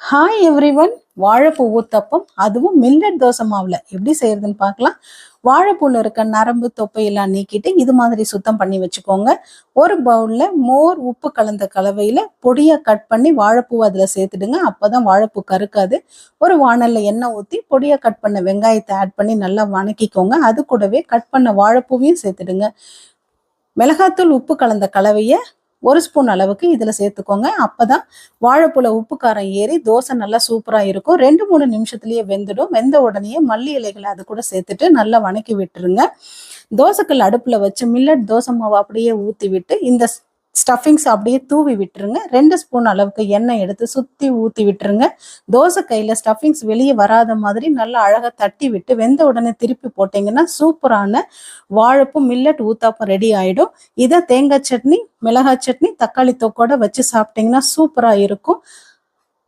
Hi everyone. வாழைப்பூ ஊத்தப்பம், அதுவும் millet dosa மாவுல எப்படி செய்யறதுன்னு பார்க்கலாம். வாழைப்பூல இருக்க நரம்பு தொப்பையெல்லாம் நீக்கிட்டு இது மாதிரி சுத்தம் பண்ணி வச்சுக்கோங்க. ஒரு பவுல்ல மோர் உப்பு கலந்த கலவையில பொடியா கட் பண்ணி வாழைப்பூ அதுல சேர்த்துடுங்க. அப்பதான் வாழைப்பூ கருக்காது. ஒரு வாணல்ல எண்ணெய் ஊற்றி பொடியா கட் பண்ண வெங்காயத்தை ஆட் பண்ணி நல்லா வணக்கிக்கோங்க. அது கூடவே கட் பண்ண வாழைப்பூவையும் சேர்த்துடுங்க. மிளகாத்தூள் உப்பு கலந்த கலவையை 1 ஸ்பூன் அளவுக்கு இதில் சேர்த்துக்கோங்க. அப்பதான் வாழைப்பூல உப்பு காரம் ஏறி தோசை நல்லா சூப்பராக இருக்கும். 2-3 நிமிஷத்துலேயே வெந்துடும். வெந்த உடனே மல்லி இலைகளை அது கூட சேர்த்துட்டு நல்லா வணக்கி விட்டுருங்க. தோசைக்கல் அடுப்பில் வச்சு மில்லட் தோசை மாவு அப்படியே ஊற்றி விட்டு இந்த ஸ்டஃபிங்ஸ் அப்படியே தூவி விட்டுருங்க. 2 ஸ்பூன் அளவுக்கு எண்ணெய் எடுத்து சுற்றி ஊற்றி விட்டுருங்க. தோசை கையில் ஸ்டஃபிங்ஸ் வெளியே வராத மாதிரி நல்லா அழகாக தட்டி விட்டு வெந்த உடனே திருப்பி போட்டிங்கன்னா சூப்பரான வாழைப்பூ மில்லட் ஊத்தாப்பம் ரெடி ஆகிடும். இதை தேங்காய் சட்னி, மிளகாய் சட்னி, தக்காளி தொக்கோட வச்சு சாப்பிட்டிங்கன்னா சூப்பராக இருக்கும்.